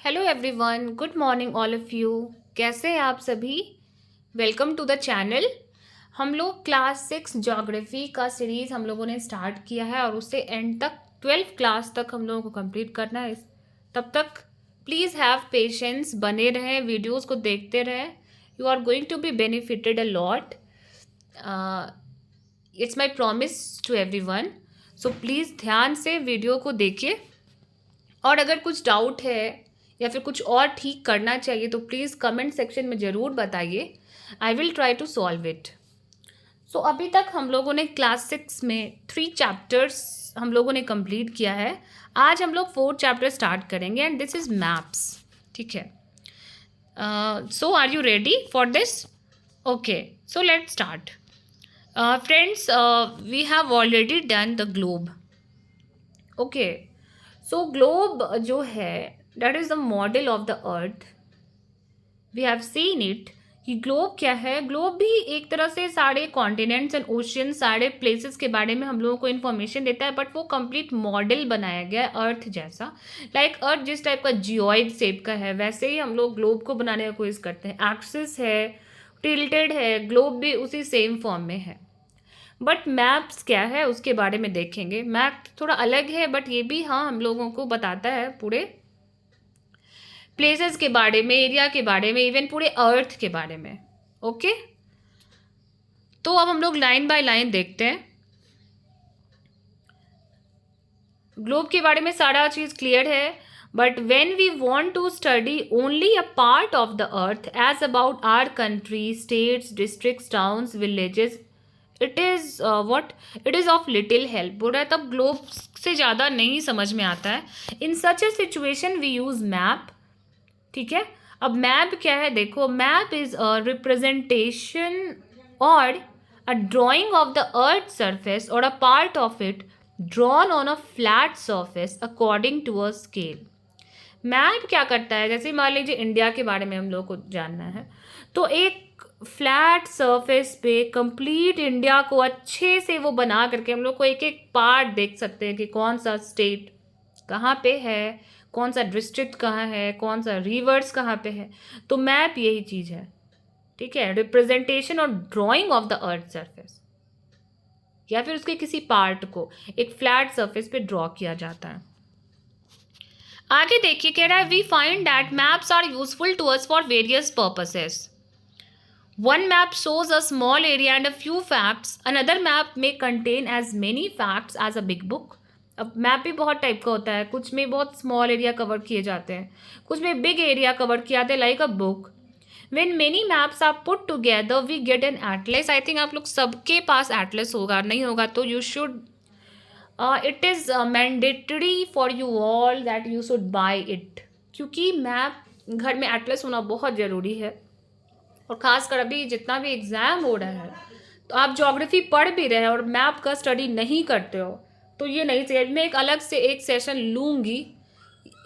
Hello everyone, good morning all of you. कैसे हैं आप सभी? Welcome to the channel. हम लोग क्लास 6 ज्योग्राफी का सीरीज़ हम लोगों ने स्टार्ट किया है और उससे एंड तक 12th क्लास तक हम लोगों को कंप्लीट करना है। तब तक प्लीज़ हैव पेशेंस, बने रहें, वीडियोस को देखते रहें। You are going to be benefited a lot. It's my promise to everyone. So please ध्यान से वीडियो को देखिए और अगर कुछ डाउट है या फिर कुछ और ठीक करना चाहिए तो प्लीज़ कमेंट सेक्शन में ज़रूर बताइए। I will try to solve it. So अभी तक हम लोगों ने क्लास 6 में 3 चैप्टर्स हम लोगों ने कंप्लीट किया है। आज हम लोग 4th चैप्टर स्टार्ट करेंगे एंड दिस इज़ मैप्स। ठीक है, so are you ready for this? Okay, so let's start. Friends, we have already done the globe. Okay, so globe जो है that is the model of the earth. We have seen it कि globe क्या है। Globe भी एक तरह से सारे कॉन्टिनेंट्स एंड ओशियन, सारे प्लेसेस के बारे में हम लोगों को इन्फॉर्मेशन देता है, बट वो कंप्लीट मॉडल बनाया गया है अर्थ जैसा। लाइक अर्थ जिस टाइप का जियोइड शेप का है वैसे ही हम लोग ग्लोब को बनाने की कोशिश करते हैं। एक्सिस है, टिल्टेड है, ग्लोब भी उसी सेम फॉर्म में है। बट मैप्स क्या है उसके बारे में देखेंगे। मैप थोड़ा अलग है बट ये भी हाँ हम लोगों को बताता है पूरे प्लेसेस के बारे में, एरिया के बारे में, इवन पूरे अर्थ के बारे में। ओके, तो अब हम लोग लाइन बाय लाइन देखते हैं। ग्लोब के बारे में सारा चीज़ क्लियर है, but when we want to study only a part of the earth as about our country, states, districts, towns, villages, it is what it is of little help. बोल रहा है तब ग्लोब से ज़्यादा नहीं समझ में आता है। इन सच ए सिचुएशन वी यूज़ मैप। ठीक है, अब मैप क्या है देखो। मैप इज़ अ रिप्रेजेंटेशन और a drawing of the earth surface और a part of it drawn on a flat surface according to a scale. Map क्या करता है, जैसे मान लीजिए इंडिया के बारे में हम लोग को जानना है तो एक फ्लैट सरफेस पे कंप्लीट इंडिया को अच्छे से वो बना करके हम लोग को एक एक पार्ट देख सकते हैं कि कौन सा स्टेट कहाँ पे है, कौन सा डिस्ट्रिक्ट कहाँ है, कौन सा रिवर्स कहाँ पे है। तो मैप यही चीज़ है। ठीक है, रिप्रेजेंटेशन और drawing of the earth surface या फिर उसके किसी पार्ट को एक फ्लैट सरफेस पे ड्रॉ किया जाता है। आगे देखिए, कह रहा है we find that maps are useful to us for various purposes. One map shows a small area and a few facts. Another map may contain as many facts as a big book. अब map भी बहुत type का होता है, कुछ में बहुत small area cover किए जाते हैं, कुछ में बिग एरिया कवर किए जाते हैं like a book. When many maps are put together, we get an atlas. I think आप लोग सबके पास एटलस होगा, नहीं होगा तो you should it is mandatory for you all that you should buy it, क्योंकि मैप घर में एटलस होना बहुत ज़रूरी है। और ख़ासकर अभी जितना भी एग्ज़ाम हो रहा है तो आप ज्योग्राफी पढ़ भी रहे हैं और मैप का स्टडी नहीं करते हो तो ये नहीं चाहिए। मैं एक अलग से एक सेशन लूँगी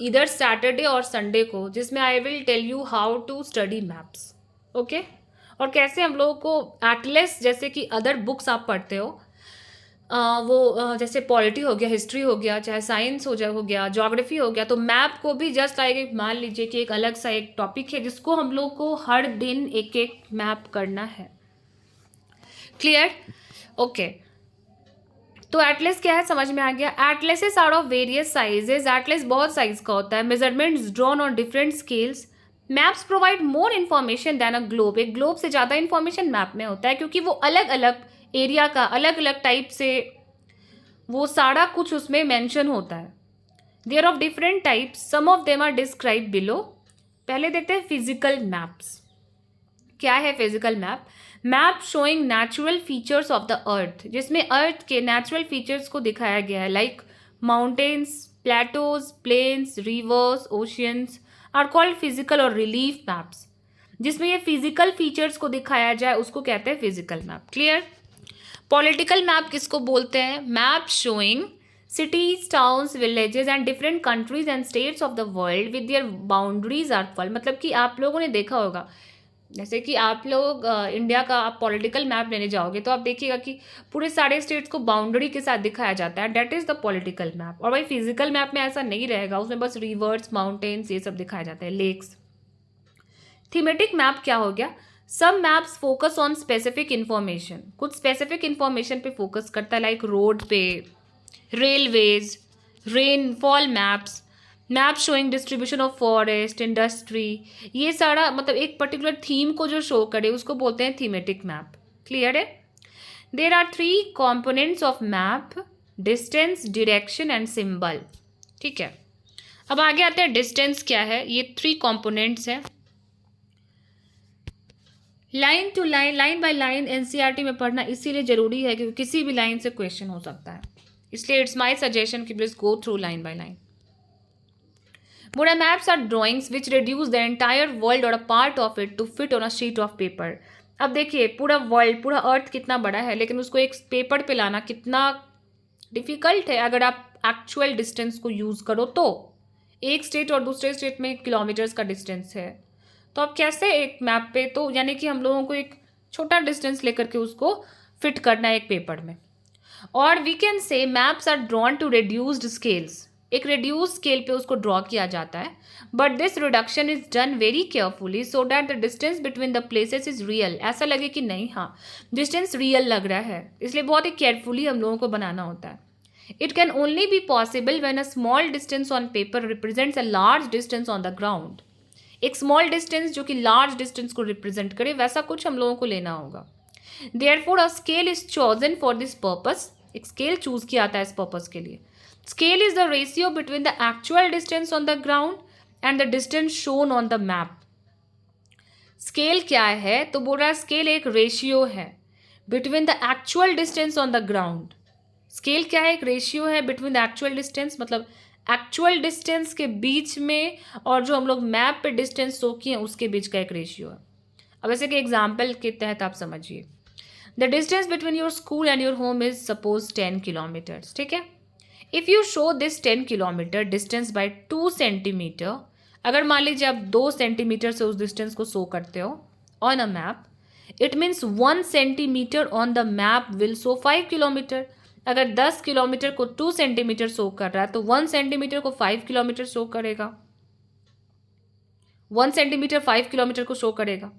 इधर सैटरडे और संडे को, जिसमें I will tell you how to study maps. Okay, और कैसे हम लोगों को एटलस जैसे कि अदर बुक्स आप पढ़ते हो जैसे पॉलिटी हो गया, हिस्ट्री हो गया, चाहे साइंस हो गया, ज्योग्राफी हो गया, तो मैप को भी जस्ट लाइक मान लीजिए कि एक अलग सा एक टॉपिक है जिसको हम लोग को हर दिन एक एक मैप करना है। क्लियर? ओके, तो एटलस क्या है समझ में आ गया। Atlases are of various sizes. Atlas बहुत साइज का होता है। Measurements drawn on different scales. Maps provide more information than a globe. एक ग्लोब से ज़्यादा इन्फॉर्मेशन मैप में होता है क्योंकि वो अलग अलग एरिया का अलग अलग टाइप से वो सारा कुछ उसमें मेंशन होता है। They are of different types, some of them are describe below. पहले देखते हैं फिजिकल मैप्स। क्या है physical map? Map showing natural features of the earth, जिसमें अर्थ के नेचुरल फीचर्स को दिखाया गया है like mountains, plateaus, plains, rivers, oceans are called physical और रिलीफ मैप्स। जिसमें ये फिजिकल फीचर्स को दिखाया जाए उसको कहते हैं physical map. Clear? Political map किसको बोलते हैं? Map showing cities, towns, villages and different countries and states of the world with their boundaries are called। मतलब कि आप लोगों ने देखा होगा जैसे कि आप लोग इंडिया का आप पॉलिटिकल मैप लेने जाओगे तो आप देखिएगा कि पूरे सारे स्टेट्स को बाउंड्री के साथ दिखाया जाता है, that is the political map. और भाई फिजिकल मैप में ऐसा नहीं रहेगा, उसमें बस रिवर्स, माउंटेन्स, ये सब दिखाया जाता है, लेक्स। थीमेटिक मैप क्या हो गया? Some maps focus on specific information, कुछ स्पेसिफिक इंफॉर्मेशन पे फोकस करता है, लाइक रोड पे, railways, rainfall maps, map showing distribution of forest, industry, ये सारा मतलब एक पर्टिकुलर थीम को जो शो करे उसको बोलते हैं थीमेटिक मैप। क्लियर है? There are 3 components of map: distance, direction and symbol. ठीक है, अब आगे आते हैं डिस्टेंस क्या है। ये 3 कॉम्पोनेंट्स हैं। Line to line, line by line NCERT में पढ़ना इसीलिए जरूरी है क्योंकि किसी भी लाइन से क्वेश्चन हो सकता है, इसलिए इट्स माय सजेशन कि please go through line by line. Buddha maps are drawings which reduce the entire world or a part of it to fit on a sheet of paper. अब देखिए पूरा world, पूरा अर्थ कितना बड़ा है, लेकिन उसको एक पेपर पे लाना कितना डिफिकल्ट है अगर आप एक्चुअल डिस्टेंस को यूज़ करो तो। एक स्टेट और दूसरे स्टेट में किलोमीटर्स का डिस्टेंस है, तो अब कैसे एक मैप पे, तो यानी कि हम लोगों को एक छोटा डिस्टेंस लेकर के उसको फिट करना है एक पेपर में। और we can say maps are drawn to reduced scales, एक रिड्यूस स्केल पे उसको ड्रॉ किया जाता है, but this reduction is done very carefully so that the distance between the places is real, ऐसा लगे कि नहीं हाँ डिस्टेंस रियल लग रहा है, इसलिए बहुत ही केयरफुली हम लोगों को बनाना होता है। It can only be possible when a small distance on paper represents a large distance on the ground. एक स्मॉल डिस्टेंस जो कि लार्ज डिस्टेंस को रिप्रेजेंट करे, वैसा कुछ हम लोगों को लेना होगा। Therefore a scale is chosen for this purpose, एक स्केल चूज किया जाता है इस पर्पस के लिए। Scale is the ratio between the actual distance on the ground and the distance shown on the map. Scale क्या है? तो बोल रहा है स्केल एक रेशियो है between the actual distance on the ground. Scale क्या है? एक रेशियो है between the actual distance, मतलब एक्चुअल डिस्टेंस के बीच में और जो हम लोग मैप पे डिस्टेंस शो किए हैं उसके बीच का एक रेशियो है। अब ऐसे कि एग्जाम्पल के तहत आप समझिए, the distance between your school and your home is suppose 10 kilometres. ठीक है, if you show this 10 kilometre distance by 2 centimetre, अगर मान लीजिए आप 2 सेंटीमीटर से उस डिस्टेंस को शो करते हो on a map, it means 1 centimetre on the map will show 5 kilometre. अगर 10 किलोमीटर को 2 सेंटीमीटर शो कर रहा है तो 1 सेंटीमीटर को 5 किलोमीटर शो करेगा, 1 सेंटीमीटर 5 किलोमीटर को शो करेगा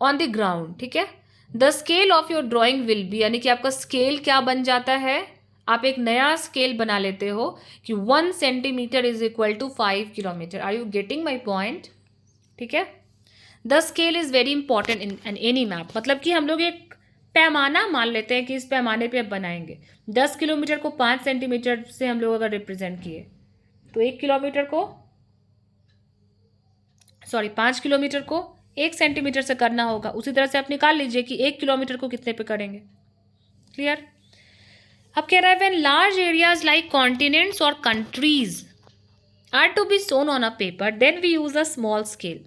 ऑन द ग्राउंड। ठीक है, the scale of your drawing will be, यानी कि आपका स्केल क्या बन जाता है, आप एक नया स्केल बना लेते हो कि 1 centimetre is equal to 5 kilometre. Are you getting my point? ठीक है, the scale is very important in any map, मतलब कि हम लोग एक पैमाना मान लेते हैं कि इस पैमाने पे अब बनाएंगे। 10 किलोमीटर को 5 सेंटीमीटर से हम लोग अगर रिप्रेजेंट किए तो 1 किलोमीटर को, सॉरी 5 किलोमीटर को 1 सेंटीमीटर से करना होगा। उसी तरह से आप निकाल लीजिए कि 1 किलोमीटर को कितने पे करेंगे। क्लियर? अब कह रहा है when large areas like continents और countries are to be shown on a paper then we use a small scale,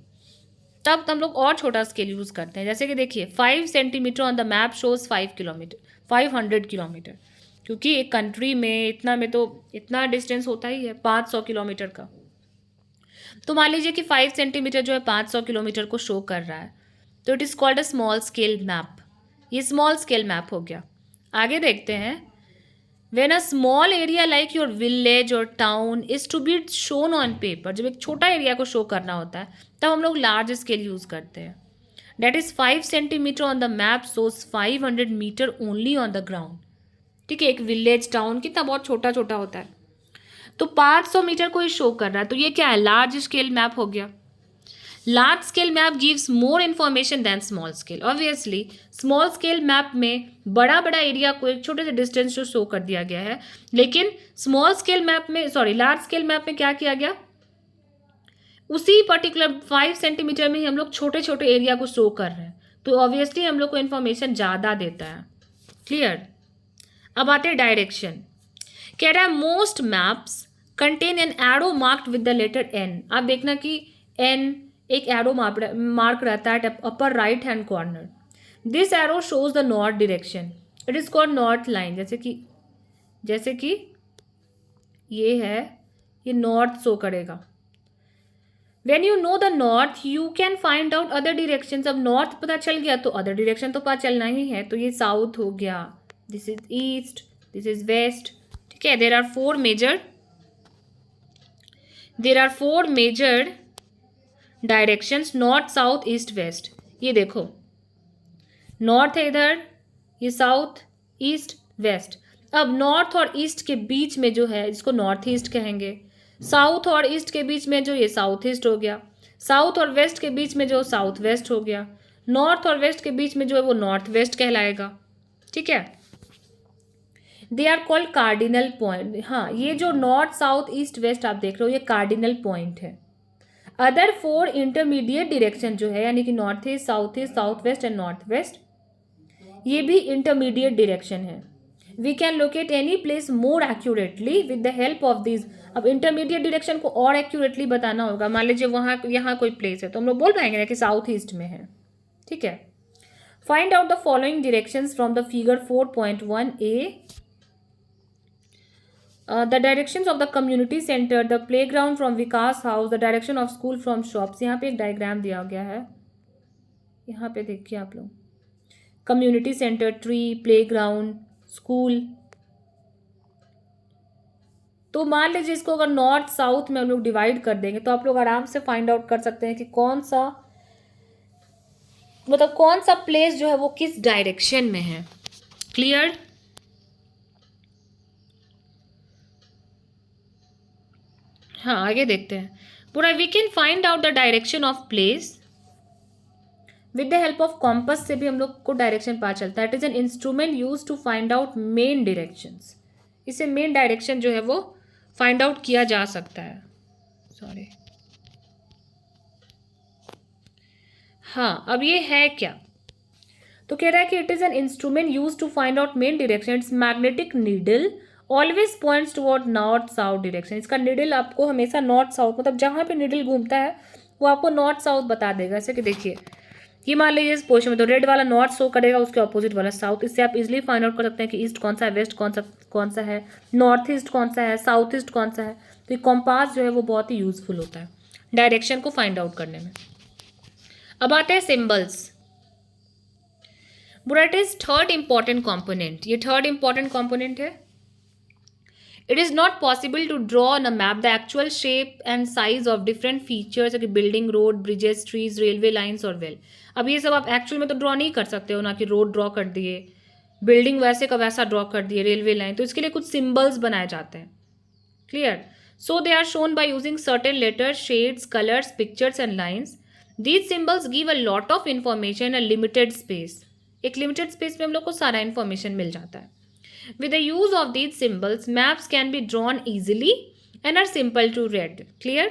तब हम लोग और छोटा स्केल यूज करते हैं। जैसे कि देखिए 5 centimetre on the map shows 5 kilometre, 500 kilometre, क्योंकि एक कंट्री में इतना में तो इतना डिस्टेंस होता ही है 500 किलोमीटर का। तो मान लीजिए कि 5 सेंटीमीटर जो है 500 किलोमीटर को शो कर रहा है, तो it is called a small scale map. ये स्मॉल स्केल मैप हो गया। आगे देखते हैं, When a small area like your village or town is to be shown on paper, जब एक छोटा एरिया को शो करना होता है तब हम लोग लार्ज स्केल यूज़ करते हैं। That is 5 centimetre on the map shows 500 metre only on the ground. ठीक है, एक विलेज टाउन कितना बहुत छोटा छोटा होता है, तो 500 मीटर को ही शो कर रहा है, तो ये क्या है, लार्ज स्केल मैप हो गया। Large scale map gives more information than small scale. Obviously small scale map में बड़ा बड़ा एरिया को एक छोटे से डिस्टेंस से शो कर दिया गया है, लेकिन स्मॉल स्केल मैप में, सॉरी लार्ज स्केल मैप में क्या किया गया, उसी पर्टिकुलर 5 सेंटीमीटर में ही हम लोग छोटे छोटे एरिया को शो कर रहे हैं, तो ऑब्वियसली हम लोग को इन्फॉर्मेशन ज़्यादा देता है। क्लियर? अब आते हैं डायरेक्शन। कह रहा है most maps contain an arrow marked with the letter N. आप देखना कि एन एक एरो मार्क रहता है upper right hand corner. This arrow shows the north direction, it is called north line. जैसे कि ये है, ये नॉर्थ शो करेगा। When you know the north you can find out other direction. अब नॉर्थ पता चल गया तो अदर डिरेक्शन तो पता चलना ही है। तो ये साउथ हो गया, this is east, this is west. ठीक है, there are four major directions, north south east west. ये देखो नॉर्थ है इधर, ये साउथ ईस्ट वेस्ट। अब नॉर्थ और ईस्ट के बीच में जो है इसको नॉर्थ ईस्ट कहेंगे, साउथ और ईस्ट के बीच में जो ये साउथ ईस्ट हो गया, साउथ और वेस्ट के बीच में जो साउथ वेस्ट हो गया, नॉर्थ और वेस्ट के बीच में जो है वो नॉर्थ वेस्ट कहलाएगा। ठीक है, they are called cardinal point. हाँ, ये जो नॉर्थ साउथ ईस्ट वेस्ट आप देख रहे हो ये कार्डिनल पॉइंट है। अदर फोर इंटरमीडिएट डायरेक्शन जो है यानी कि north east, south west and north west, ये भी इंटरमीडिएट डायरेक्शन है। We can locate any place more accurately with the help of this. अब इंटरमीडिएट डायरेक्शन को और एक्यूरेटली बताना होगा। मान लीजिए वहाँ यहाँ कोई प्लेस है तो हम लोग बोल पाएंगे ना कि साउथ ईस्ट में है। ठीक है, find out the following directions from the figure 4.1a। The directions of the community centre, the playground from Vikas house, the direction of school from shops. यहाँ पे एक डायग्राम दिया गया है, यहाँ पे देखिए आप लोग, community centre, tree, playground, school. तो मान लीजिए इसको अगर नॉर्थ साउथ में हम लोग डिवाइड कर देंगे तो आप लोग आराम से फाइंड आउट कर सकते हैं कि कौन सा प्लेस जो है वो किस डायरेक्शन में है। क्लियर? हाँ, आगे देखते हैं पूरा। We can find out the direction of place with the help of compass से भी हम लोग को डायरेक्शन पता चलता है। It is an instrument use to find out main directions. इससे मेन डायरेक्शन जो है वो फाइंड आउट किया जा सकता है। सॉरी, हाँ, अब ये है क्या, तो कह रहा है कि it is an instrument use to find out main direction. Its magnetic needle always points toward north south direction. इसका नीडल आपको हमेशा नॉर्थ साउथ, मतलब जहाँ पे नीडल घूमता है वो आपको नॉर्थ साउथ बता देगा। जैसे कि देखिए ये मान लीजिए इस पोजिशन में तो रेड वाला नॉर्थ शो करेगा, उसके ऑपोजिट वाला साउथ। इससे आप इजीली फाइंड आउट कर सकते हैं कि ईस्ट कौन सा है, वेस्ट कौन सा है, नॉर्थ ईस्ट कौन सा है, साउथ ईस्ट कौन सा है। तो ये कॉम्पास जो है वो बहुत ही यूजफुल होता है डायरेक्शन को फाइंड आउट करने में। अब आते हैं सिम्बल्स। बुरा, it is third important component. ये थर्ड इंपॉर्टेंट कॉम्पोनेंट है। It is not possible to draw on a map the actual shape and size of different features like building, road, bridges, trees, railway lines और well। अब ये सब आप actual में तो draw नहीं कर सकते हो ना, कि रोड ड्रॉ कर दिए, बिल्डिंग वैसे का वैसा ड्रॉ कर दिए, रेलवे लाइन। तो इसके लिए कुछ सिम्बल्स बनाए जाते हैं। Clear? So they are shown by using certain letters, shades, colours, pictures and lines. These symbols give a lot of information a limited space. एक लिमिटेड स्पेस में हम लोग को सारा इन्फॉर्मेशन मिल जाता है। With the use of these symbols, maps can be drawn easily and are simple to read. Clear?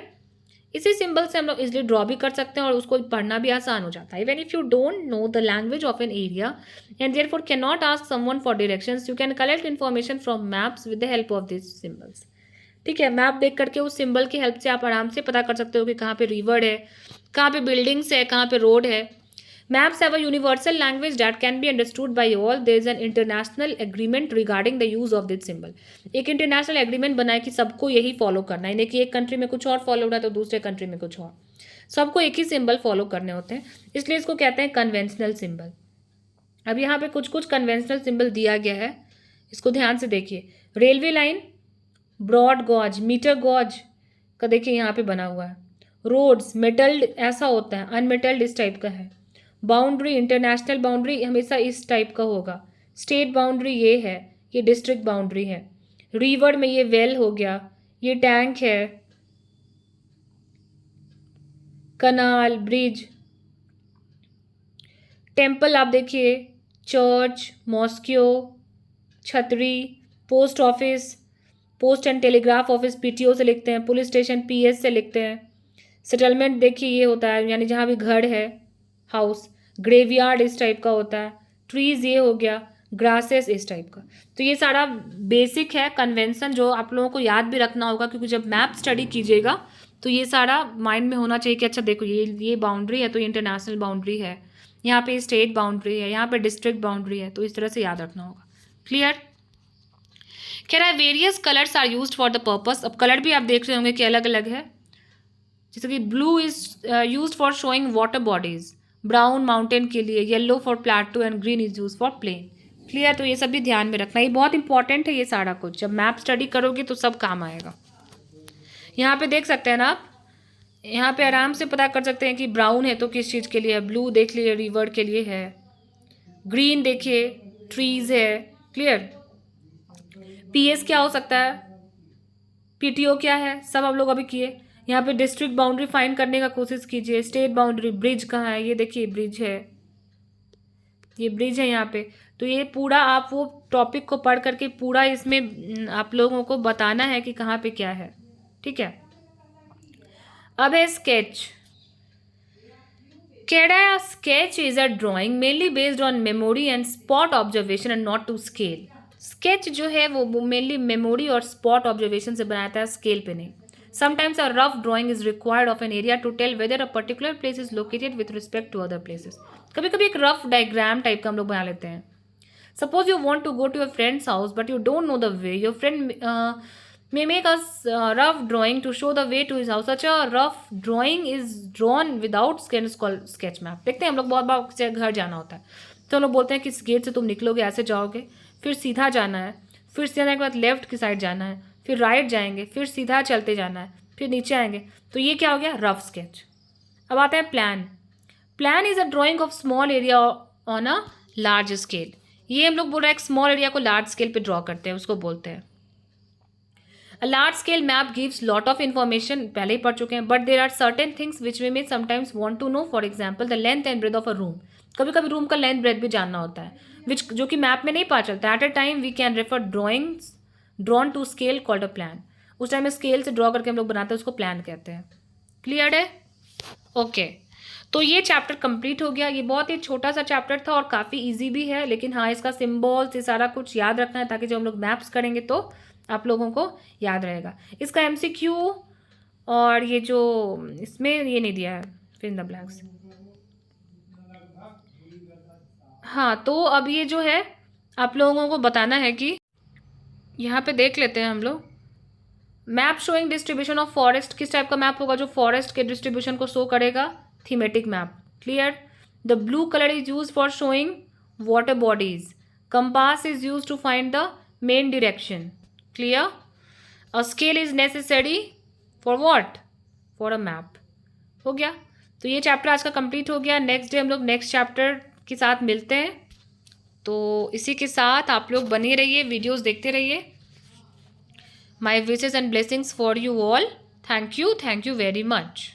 इसी symbol से हम लोग इजिली ड्रॉ भी कर सकते हैं और उसको पढ़ना भी आसान हो जाता है। Even if you don't know the language of an area and therefore can not ask someone for directions, you can collect information from maps with the help of this symbols. ठीक है, मैप देख करके उस symbol की help से आप आराम से पता कर सकते हो कि कहाँ पे रिवर है, कहाँ पे बिल्डिंग्स है, कहाँ पे रोड है। Maps have a universal language that can be understood by all. There is an international agreement regarding the use of this symbol. एक इंटरनेशनल एग्रीमेंट बना है कि सबको यही फॉलो करना है, नहीं कि एक कंट्री में कुछ और फॉलो हो रहा है तो दूसरे कंट्री में कुछ और। सबको एक ही सिंबल फॉलो करने होते हैं, इसलिए इसको कहते हैं कन्वेंशनल सिंबल। अब यहाँ पे कुछ कुछ कन्वेंशनल सिंबल दिया गया है, इसको ध्यान से देखिए। Railway line broad gauge, metre gauge का देखिए यहाँ पे बना हुआ है। रोड्स मेटल्ड ऐसा होता है, अनमेटल्ड इस टाइप का है। बाउंड्री, इंटरनेशनल बाउंड्री हमेशा इस टाइप का होगा। स्टेट बाउंड्री ये है, ये डिस्ट्रिक्ट बाउंड्री है। रिवर में ये वेल हो गया, ये टैंक है। कनाल, ब्रिज, टेम्पल आप देखिए, चर्च, मॉस्क्यो, छतरी, post office, post and telegraph office PTO से लिखते हैं, पुलिस स्टेशन पीएस से लिखते हैं। सेटलमेंट देखिए ये होता है, यानी जहाँ भी घर है, हाउस। ग्रेवयार्ड इस टाइप का होता है। ट्रीज ये हो गया, ग्रासेस इस टाइप का। तो ये सारा बेसिक है कन्वेंशन जो आप लोगों को याद भी रखना होगा, क्योंकि जब मैप स्टडी कीजिएगा तो ये सारा माइंड में होना चाहिए कि अच्छा देखो ये बाउंड्री है तो ये इंटरनेशनल बाउंड्री है, यहाँ पे स्टेट बाउंड्री है, यहाँ पे डिस्ट्रिक्ट बाउंड्री है। तो इस तरह से याद रखना होगा। क्लियर? कह रहा है various colours are used for the purpose. अब कलर भी आप देख रहे होंगे कि अलग अलग है। जैसे कि blue is use for showing water bodies, brown mountain के लिए, yellow for plateau and green is use for plain. Clear? तो ये सब भी ध्यान में रखना, ये बहुत इंपॉर्टेंट है ये सारा कुछ, जब मैप स्टडी करोगे तो सब काम आएगा। यहाँ पे देख सकते हैं ना आप, यहाँ पे आराम से पता कर सकते हैं कि ब्राउन है तो किस चीज़ के लिए है, ब्लू देख लीजिए रिवर के लिए है, ग्रीन देखिए ट्रीज है। क्लियर? पीएस क्या हो सकता है, पीटीओ क्या है, सब आप लोग अभी किए। यहाँ पे डिस्ट्रिक्ट बाउंड्री फाइंड करने का कोशिश कीजिए, स्टेट बाउंड्री, ब्रिज कहाँ है, ये देखिए ब्रिज है, ये ब्रिज है यहाँ पे। तो ये पूरा आप वो टॉपिक को पढ़ करके पूरा इसमें आप लोगों को बताना है कि कहाँ पे क्या है। ठीक है? अब है sketch. Keda sketch is a drawing mainly based on memory and spot observation and not to scale. Sketch जो है वो मेनली मेमोरी और स्पॉट ऑब्जर्वेशन से बनाता है, स्केल पे नहीं। Sometimes a rough drawing is required of an area to tell whether a particular place is located with respect to other places. कभी कभी एक रफ डायग्राम टाइप का हम लोग बना लेते हैं। Suppose you want to go to your friend's house but you don't know the way, your friend may make a rough drawing to show the way to his house. Such a rough drawing is drawn without sketch is called sketch map. देखते हैं हम लोग बहुत बार घर जाना होता है तो हम लोग बोलते हैं कि इस गेट से तुम निकलोगे, ऐसे जाओगे, फिर सीधा जाना है, फिर सीधा जाने के बाद लेफ्ट की साइड जाना है, फिर राइट जाएंगे, फिर सीधा चलते जाना है, फिर नीचे आएंगे। तो ये क्या हो गया? Rough sketch. अब आता है plan. Plan is a drawing of small area on a large scale. ये हम लोग बोल रहे हैं एक स्मॉल एरिया को लार्ज स्केल पे ड्रॉ करते हैं, उसको बोलते हैं। A large scale map gives lot of information, पहले ही पढ़ चुके हैं, but there are certain things which we may sometimes want to know. For example, the length and breadth of a room. कभी कभी रूम का लेंथ ब्रेथ भी जानना होता है, जो कि मैप में नहीं पता चलता। At a time we can refer drawings drawn to scale called a plan. उस टाइम में स्केल से ड्रॉ करके हम लोग बनाते हैं, उसको प्लान कहते हैं। क्लियर है? ओके तो ये चैप्टर कंप्लीट हो गया। ये बहुत ही छोटा सा चैप्टर था और काफ़ी इजी भी है, लेकिन हाँ इसका सिम्बॉल्स ये सारा कुछ याद रखना है ताकि जब हम लोग मैप्स करेंगे तो आप लोगों को याद रहेगा। इसका एमसीक्यू और ये जो इसमें ये नहीं दिया है फिल इन द ब्लैंक्स। हाँ तो अब ये जो है आप लोगों को बताना है कि यहाँ पे देख लेते हैं हम लोग, map showing distribution of forest. किस टाइप का मैप होगा जो फॉरेस्ट के डिस्ट्रीब्यूशन को शो करेगा? Thematic map. Clear? The blue colour is use for showing water bodies. Compass is use to find the main direction. Clear? A scale is necessary for what? For a map. हो गया? तो ये chapter आज का complete हो गया। Next day हम लोग नेक्स्ट चैप्टर के साथ मिलते हैं। तो इसी के साथ आप लोग बने रहिए, वीडियोस देखते रहिए। My wishes and blessings for you all. Thank you very much.